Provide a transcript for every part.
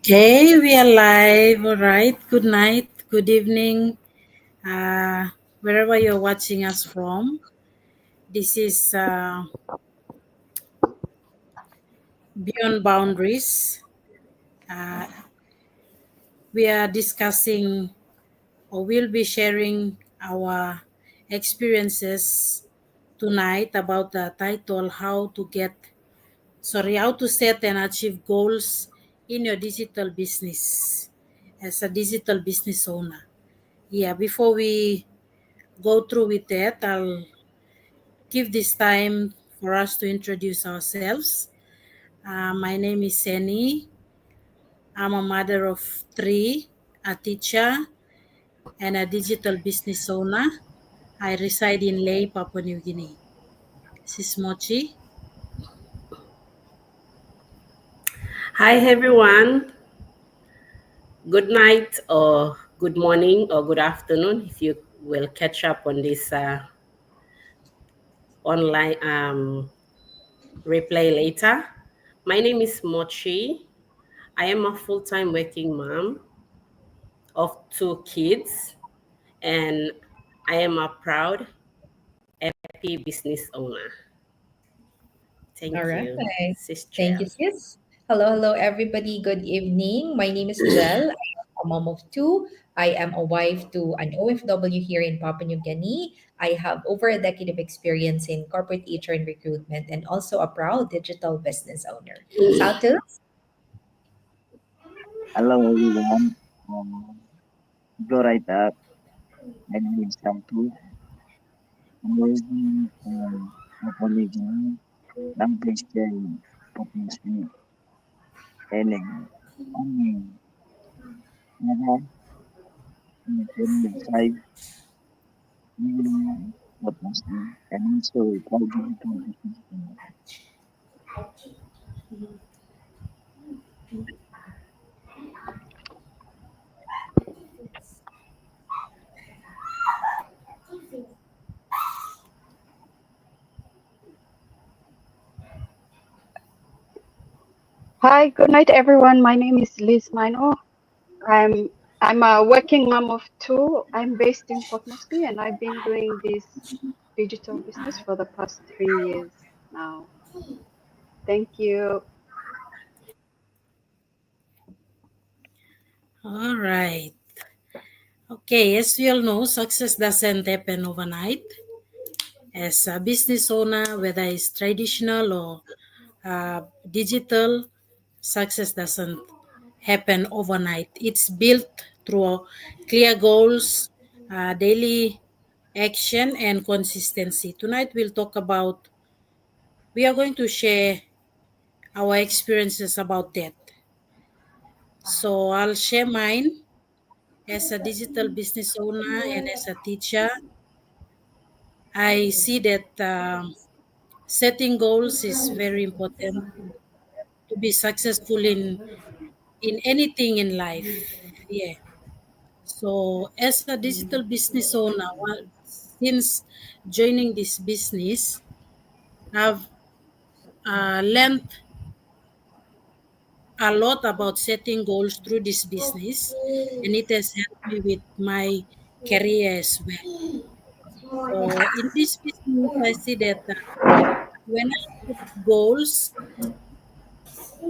Okay, we are live. All right. Good night. Good evening. Wherever you're watching us from. This is Beyond Boundaries. Uh, we are discussing or we'll be sharing our experiences tonight about the title how to set and achieve goals in your digital business as a digital business owner. Yeah, before we go through with that, I'll give this time for us to introduce ourselves. My name is Seni. I'm a mother of three, a teacher, and a digital business owner. I reside in Ley, Papua New Guinea. This is Mochi. Hi everyone. Good night or good morning or good afternoon if you will catch up on this online replay later. My name is Mochi. I am a full-time working mom of two kids and I am a proud happy business owner. All Thank right. you, Sis Thank you, Jel. sis. Hello, everybody. Good evening. My name is Jel. I am a mom of two. I am a wife to an OFW here in Papua New Guinea. I have over a decade of experience in corporate HR and recruitment and also a proud digital business owner. Salto? Hello everyone. Um, Go right up. My name is Sampu. I'm raising Papua language population and never in 25 million population and also proud digital business owner. Hi, good night, everyone. My name is Liz Mino. I'm I'm a working mom of two. I'm based in Port Moresby, and I've been doing this digital business for the past 3 years now. Thank you. All right. Okay, as we all know, success doesn't happen overnight. As a business owner, whether it's traditional or digital, success doesn't happen overnight. It's built through clear goals, daily action, and consistency. Tonight, we are going to share our experiences about that. So, I'll share mine as a digital business owner and as a teacher. I see that setting goals is very important to be successful in anything in life. Yeah. So as a digital business owner, since joining this business, I've learned a lot about setting goals through this business, and it has helped me with my career as well. So in this business, I see that when I set goals,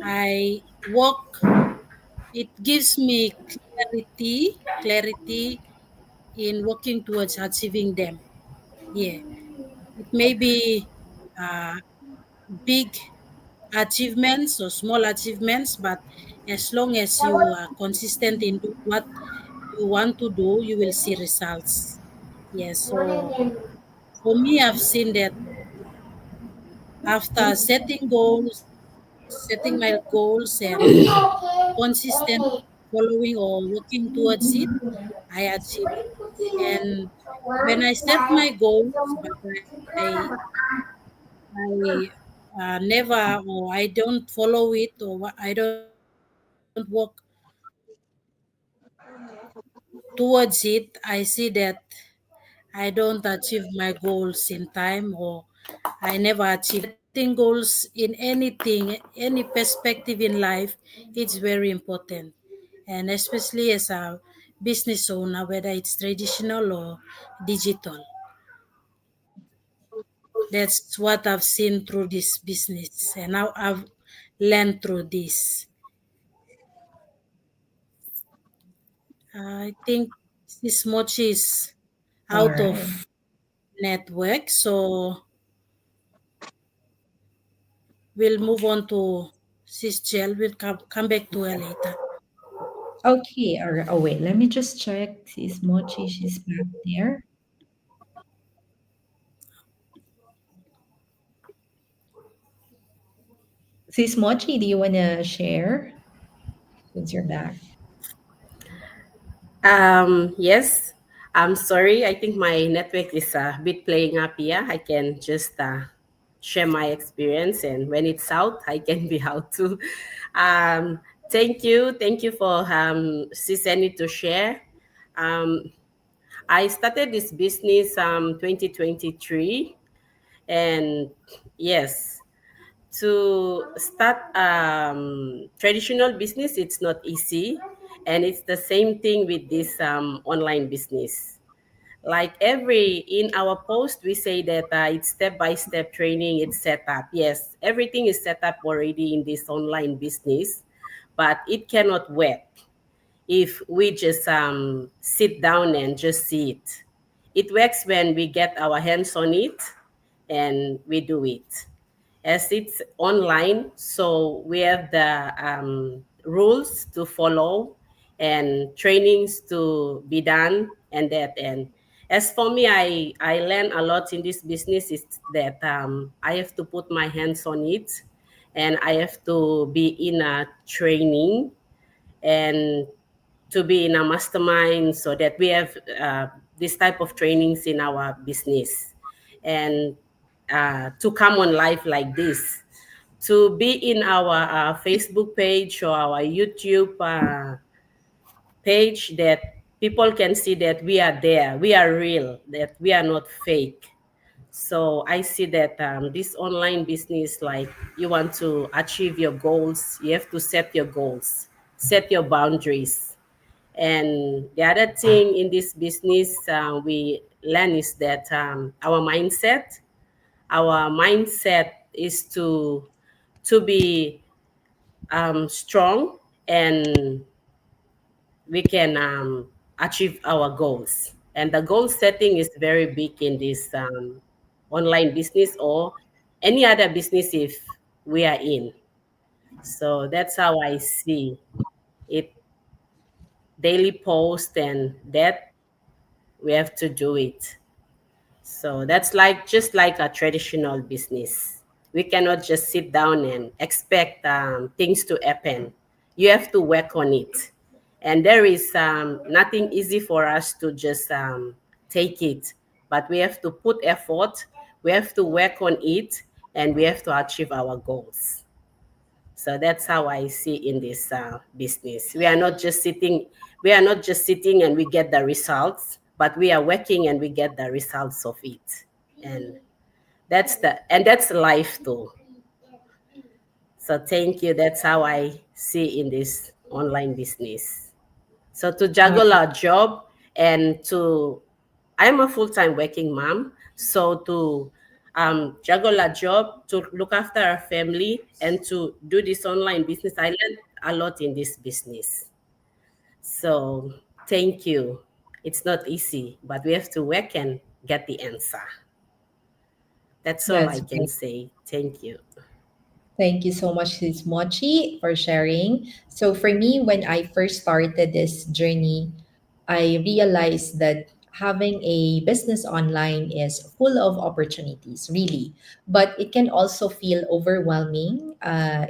I work. It gives me clarity in working towards achieving them. Yeah, it may be uh, big achievements or small achievements, but as long as you are consistent in doing what you want to do, you will see results. Yeah, so for me, I've seen that after setting goals, setting my goals, and consistent following or working towards it, I achieve it. And when I set my goals, but I never or I don't follow it or I don't work towards it, I see that I don't achieve my goals in time or I never achieve it. setting goals in anything, any perspective in life, it's very important. And especially as a business owner, whether it's traditional or digital. That's what I've seen through this business, and now I've learned through this. I think this mochi is All out right. of network, so we'll move on to Sis Gel. We'll come back to her later. Okay. All right. Oh, wait. Let me just check. Sis Mochi, she's back there. Sis Mochi, do you want to share since you're back? Yes. I'm sorry. I think my network is a bit playing up here. I can just share my experience, and when it's out, I can be out too. Um, Thank you. Thank you for Siseni to share. Um, I started this business 2023, and yes, to start traditional business, it's not easy, and it's the same thing with this online business. Like every in our post, we say that it's step by step training, it's set up. Yes, everything is set up already in this online business, but it cannot work if we just sit down and just see it. It works when we get our hands on it and we do it. As it's online, so we have the rules to follow and trainings to be done, and that. And as for me, I learn a lot in this business is that I have to put my hands on it, and I have to be in a training and to be in a mastermind so that we have this type of trainings in our business, and to come on live like this, to be in our Facebook page or our YouTube page, that people can see that we are there, we are real, that we are not fake. So I see that this online business, like you want to achieve your goals, you have to set your goals, set your boundaries. And the other thing in this business we learn is that our mindset is to be strong, and we can achieve our goals. And the goal setting is very big in this online business or any other business if we are in. So that's how I see it. Daily post, and that we have to do it. So that's like just like a traditional business. We cannot just sit down and expect things to happen. You have to work on it. And there is nothing easy for us to just take it. But we have to put effort, we have to work on it, and we have to achieve our goals. So that's how I see in this business. We are not just sitting and we get the results, but we are working and we get the results of it. And that's life too. So thank you. That's how I see in this online business. So to juggle our job and to I'm a full-time working mom, so to juggle a job, to look after our family, and to do this online business, I learned a lot in this business. So thank you. It's not easy, but we have to work and get the answer. That's all I That's can great. say. Thank you. Thank you so much, Sis Mochi, for sharing. So, for me, when I first started this journey, I realized that having a business online is full of opportunities, really. But it can also feel overwhelming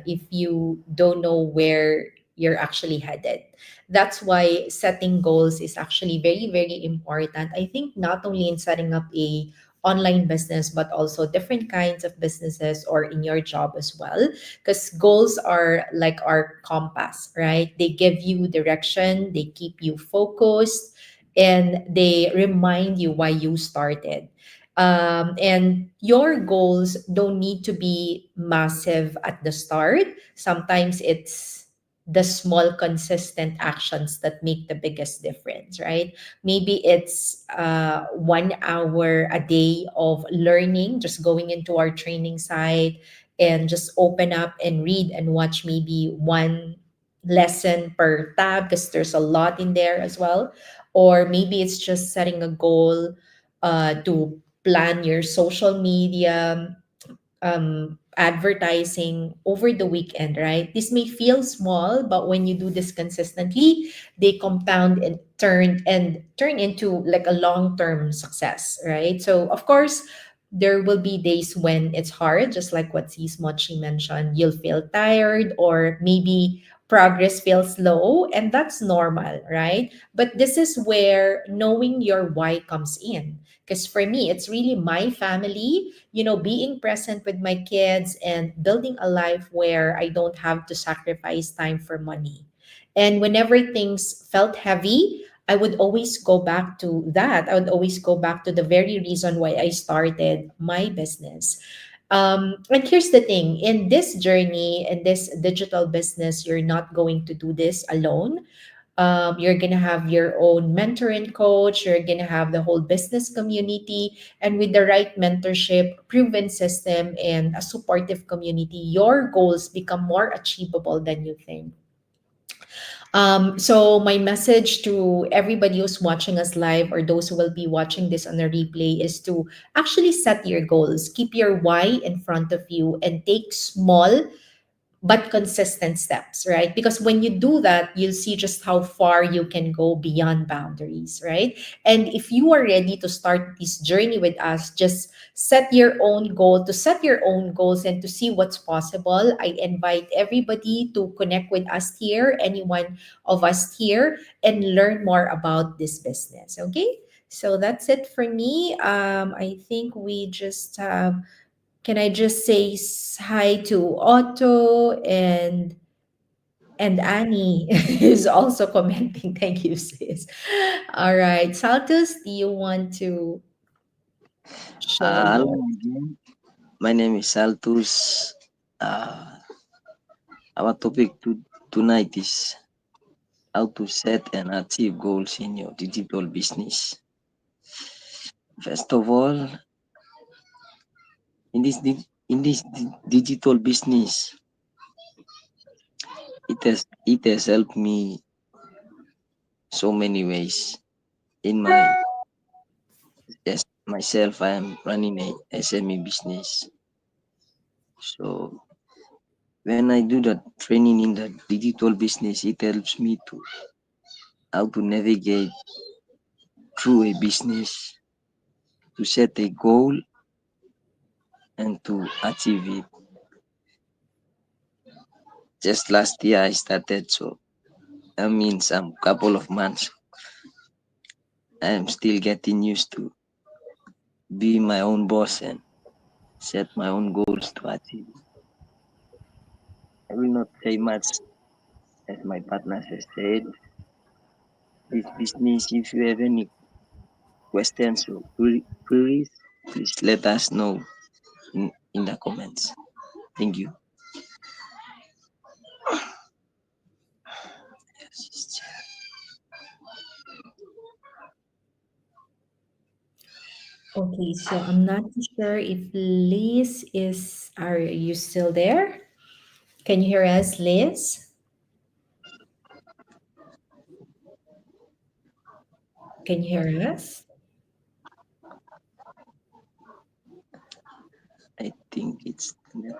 if you don't know where you're actually headed. That's why setting goals is actually very, very important. I think not only in setting up a online business but also different kinds of businesses or in your job as well, because goals are like our compass, right? They give you direction, they keep you focused, and they remind you why you started. And your goals don't need to be massive at the start. Sometimes it's the small, consistent actions that make the biggest difference, right? Maybe it's 1 hour a day of learning, just going into our training site and just open up and read and watch maybe one lesson per tab because there's a lot in there as well. Or maybe it's just setting a goal to plan your social media advertising over the weekend, right? This may feel small, but when you do this consistently, they compound and turn into like a long-term success, right? So of course, there will be days when it's hard, just like what Sis Mochi mentioned. You'll feel tired or maybe progress feels slow, and that's normal, right? But this is where knowing your why comes in. Because for me, it's really my family, being present with my kids and building a life where I don't have to sacrifice time for money. And whenever things felt heavy, I would always go back to that. I would always go back to the very reason why I started my business. And here's the thing, in this journey, in this digital business, you're not going to do this alone. You're going to have your own mentor and coach. You're going to have the whole business community. And with the right mentorship, proven system, and a supportive community, your goals become more achievable than you think. So my message to everybody who's watching us live or those who will be watching this on a replay is to actually set your goals. Keep your why in front of you and take small but consistent steps, right? Because when you do that, you'll see just how far you can go beyond boundaries, right? And if you are ready to start this journey with us, just set your own goals and to see what's possible. I invite everybody to connect with us here, anyone of us here, and learn more about this business, okay? So that's it for me. I think we just have can I just say hi to Otto and Annie is also commenting. Thank you, sis. All right. Saltus, do you want to share Hello your again. My name is Saltus. Uh, our topic tonight is how to set and achieve goals in your digital business. First of all, in this digital business, it has helped me so many ways. In my Yes, myself, I am running a SME business. So when I do the training in the digital business, it helps me to how to navigate through a business, to set a goal and to achieve it. Just last year I started, so I mean some couple of months. I am still getting used to be my own boss and set my own goals to achieve. I will not say much as my partner has said. This business, if you have any questions or queries, please let us know in the comments. Thank you. Okay, so I'm not too sure if Liz are you still there? Can you hear us, Liz? Can you hear us? I think it's net.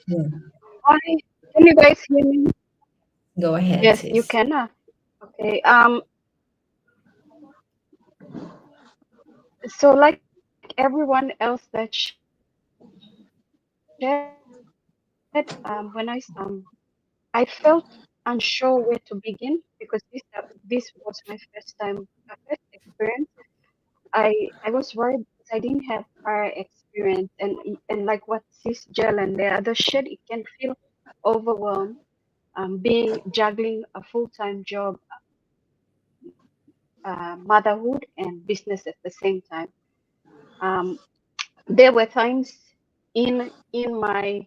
Yeah. Hi, can you guys hear me? Go ahead, Yes, you sis. can. Okay. So like everyone else that shared, when I felt unsure where to begin because this was my first experience. I was worried because I didn't have prior experience, and like what Sis Gel and the other shared, it can feel overwhelmed. Being juggling a full-time job motherhood and business at the same time. There were times in my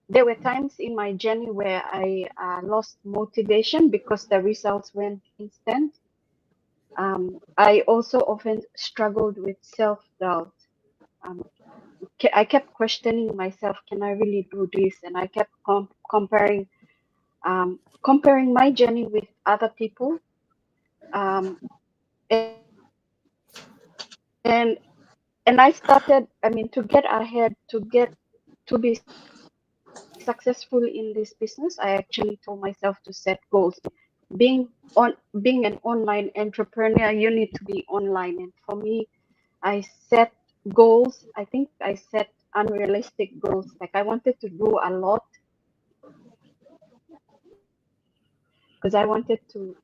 there were times in my journey where I lost motivation because the results weren't instant. I also often struggled with self-doubt. Um, I kept questioning myself, can I really do this? And I kept comparing my journey with other people. Um, and and I started, I mean, to get ahead, to be successful in this business, I actually told myself to set goals. Being an online entrepreneur, you need to be online. And for me, I set goals. I think I set unrealistic goals. Like I wanted to do a lot because I wanted to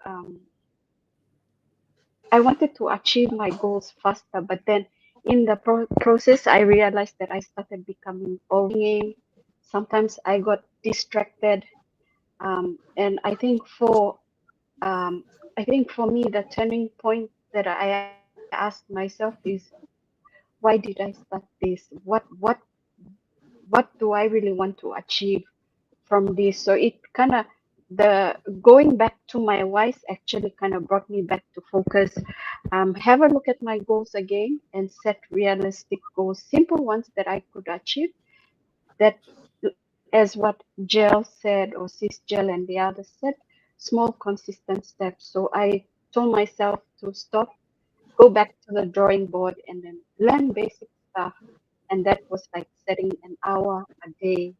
achieve my goals faster. But then in the process, I realized that I started becoming overwhelming. Sometimes I got distracted. And I think for me, the turning point that I asked myself is, why did I start this? What do I really want to achieve from this? So it kind of the going back to my whys actually kind of brought me back to focus. Have a look at my goals again and set realistic goals, simple ones that I could achieve. That, as what Jill said, or Sis Jill and the others said, small consistent steps. So I told myself to stop, go back to the drawing board, and then learn basic stuff. And that was like setting an hour a day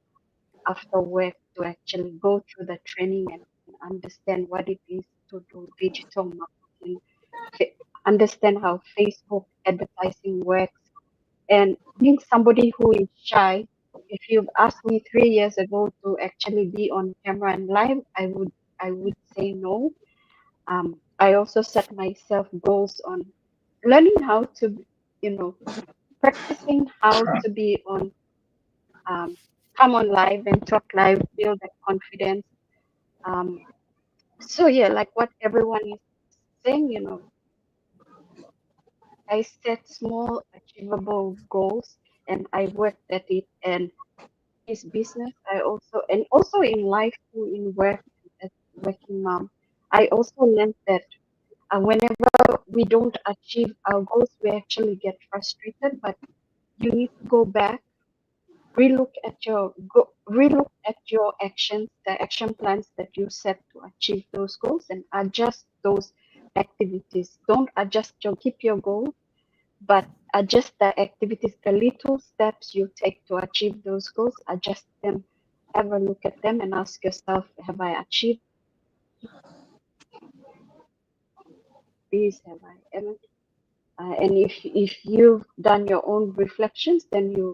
after work to actually go through the training and understand what it is to do digital marketing, understand how Facebook advertising works, and being somebody who is shy. If you've asked me 3 years ago to actually be on camera and live, I would say no. I also set myself goals on learning how to, you know, practicing how to be on, um, come on live and talk live, build that confidence. Um, so yeah, like what everyone is saying, I set small achievable goals and I worked at it. And this business, also in life too, in work as working mom, I also learned that whenever we don't achieve our goals, we actually get frustrated. But you need to go back, relook at your actions, the action plans that you set to achieve those goals, and adjust those activities. Don't adjust keep your goal, but adjust the activities, the little steps you take to achieve those goals, adjust them, have a look at them and ask yourself, have I achieved this? Have I ever? And if you've done your own reflections, then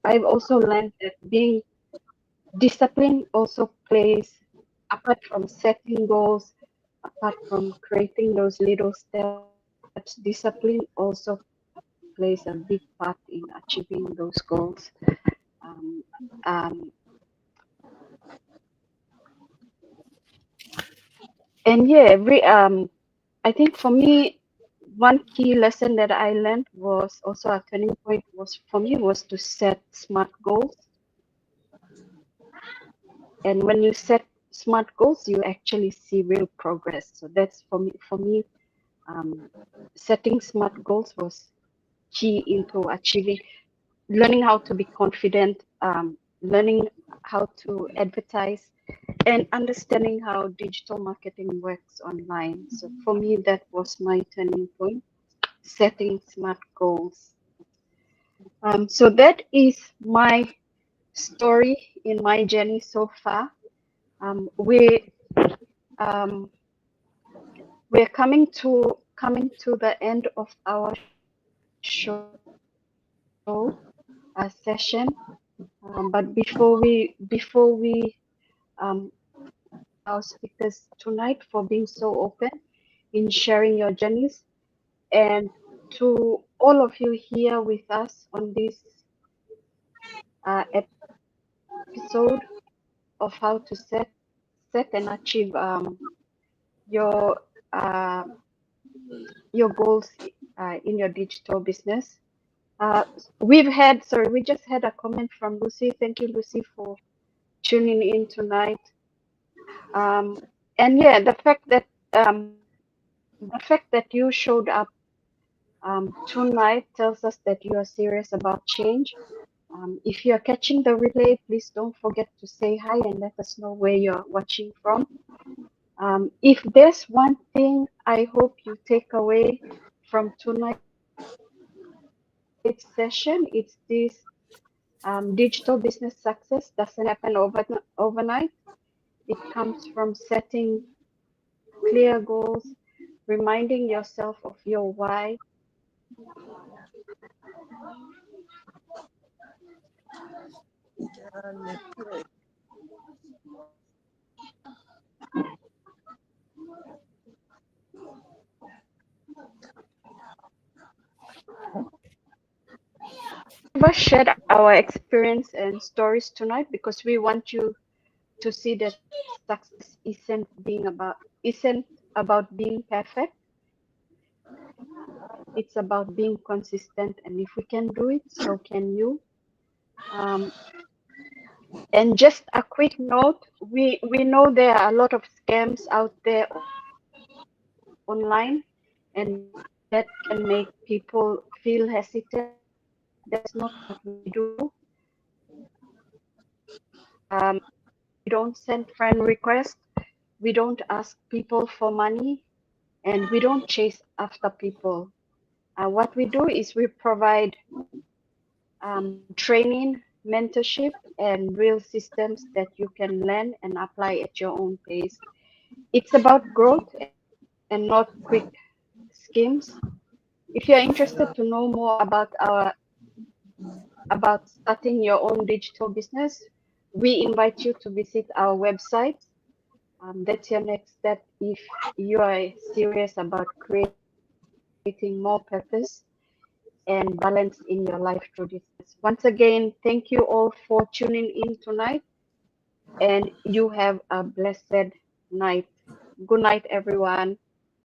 I've also learned that being disciplined also plays, apart from setting goals, apart from creating those little steps, discipline also plays a big part in achieving those goals. Um, um, and yeah, I think for me, one key lesson that I learned was also a turning point was for me was to set smart goals. And when you set smart goals, you actually see real progress. So that's for me, setting smart goals was key into achieving, learning how to be confident, learning how to advertise, and understanding how digital marketing works online. So for me, that was my turning point, setting smart goals. So that is my story in my journey so far. We we're coming to the end of our show session. But before we our speakers tonight for being so open in sharing your journeys, and to all of you here with us on this episode of how to set and achieve your your goals in your digital business. We just had a comment from Lucy. Thank you, Lucy, for tuning in tonight. And yeah, the fact that you showed up tonight tells us that you are serious about change. If you are catching the replay, please don't forget to say hi and let us know where you're watching from. If there's one thing I hope you take away from tonight's session, it's this: digital business success doesn't happen overnight. It comes from setting clear goals, reminding yourself of your why, never shared our experience and stories tonight because we want you to see that success isn't about being perfect. It's about being consistent, and if we can do it, so can you. Um, and just a quick note: we know there are a lot of scams out there online, and that can make people feel hesitant. That's not what we do. We don't send friend requests. We don't ask people for money, and we don't chase after people. What we do is we provide training, mentorship, and real systems that you can learn and apply at your own pace. It's about growth and not quick schemes. If you're interested to know more about starting your own digital business, we invite you to visit our website. That's your next step if you are serious about creating more purpose and balance in your life through this. Once again, thank you all for tuning in tonight, and you have a blessed night. Good night, everyone.